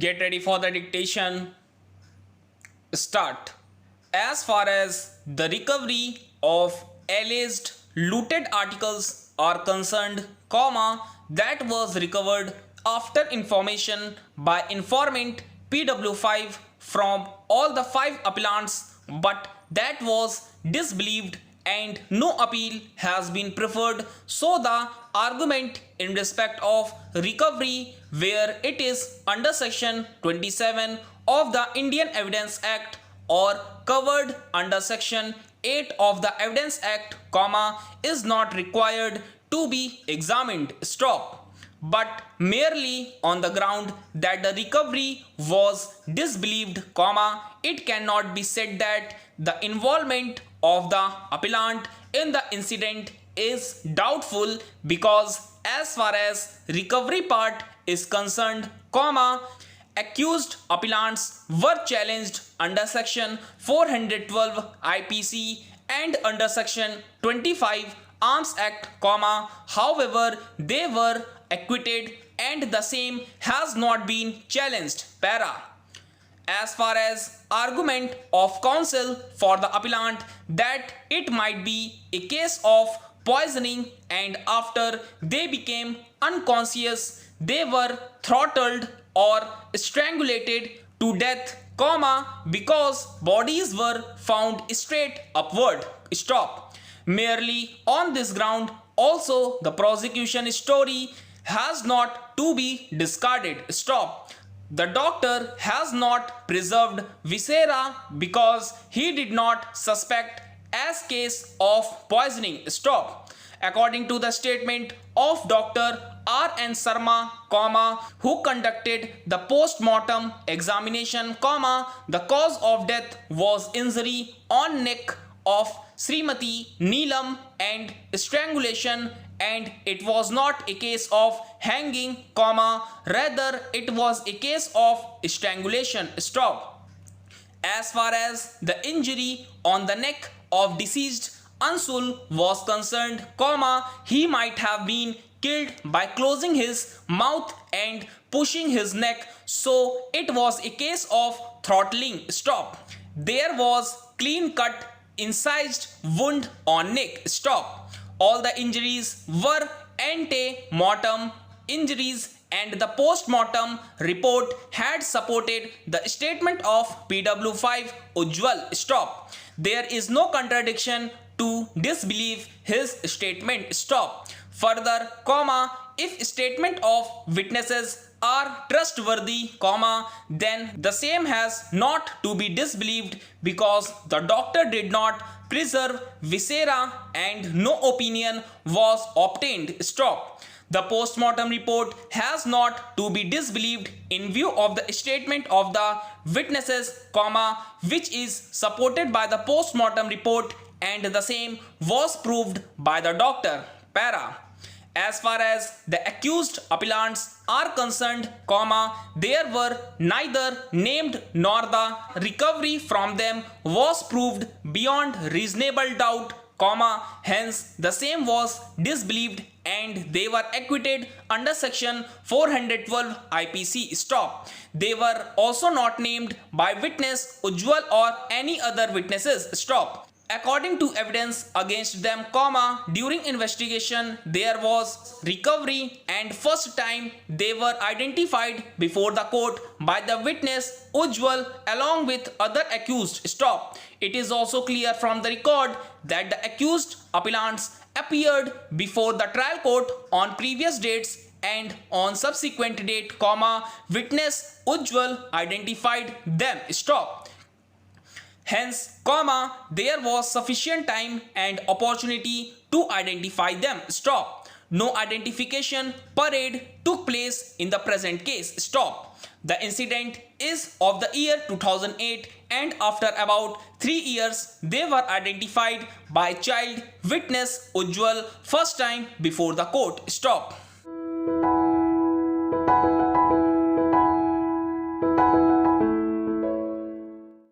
Get ready for the dictation. Start. As far as the recovery of alleged looted articles are concerned, that was recovered after information by informant PW5 from all the 5 appellants, but that was disbelieved and no appeal has been preferred. So the argument in respect of recovery, where it is under section 27 of the Indian Evidence Act or covered under section 8 of the Evidence Act, is not required to be examined. Stop. But merely on the ground that the recovery was disbelieved, it cannot be said that the involvement of the appellant in the incident is doubtful, because as far as recovery part is concerned, accused appellants were challenged under section 412 IPC and under section 25 Arms Act, however they were acquitted and the same has not been challenged. Para. As far as argument of counsel for the appellant that it might be a case of poisoning and after they became unconscious they were throttled or strangulated to death, because bodies were found straight upward. Stop. Merely on this ground also the prosecution story has not to be discarded. Stop. The doctor has not preserved viscera because he did not suspect as case of poisoning. Stop. According to the statement of Dr. R.N. Sarma, who conducted the post-mortem examination, the cause of death was injury on neck of Srimati Neelam and strangulation, and it was not a case of hanging, rather it was a case of strangulation. Stop. As far as the injury on the neck of deceased Ansul was concerned, he might have been killed by closing his mouth and pushing his neck, so it was a case of throttling. Stop. There was clean cut incised wound on neck. Stop. All the injuries were ante-mortem injuries and the post-mortem report had supported the statement of PW5 Ujjwal. Stop. There is no contradiction to disbelieve his statement. Stop. Further, if statement of witnesses are trustworthy, then the same has not to be disbelieved because the doctor did not preserve viscera and no opinion was obtained. Stop. The post-mortem report has not to be disbelieved in view of the statement of the witnesses, which is supported by the post-mortem report and the same was proved by the doctor. Para. As far as the accused appellants are concerned, there were neither named nor the recovery from them was proved beyond reasonable doubt, hence the same was disbelieved and they were acquitted under section 412 IPC. Stop. They were also not named by witness Ujjwal or any other witnesses. Stop. According to evidence against them, during investigation there was recovery and first time they were identified before the court by the witness Ujjwal along with other accused. Stop. It is also clear from the record that the accused appellants appeared before the trial court on previous dates and on subsequent date, witness Ujjwal identified them. Stop. Hence, there was sufficient time and opportunity to identify them. Stop. No identification parade took place in the present case. Stop. The incident is of the year 2008 and after about 3 years, they were identified by child witness Ujjwal first time before the court. Stop.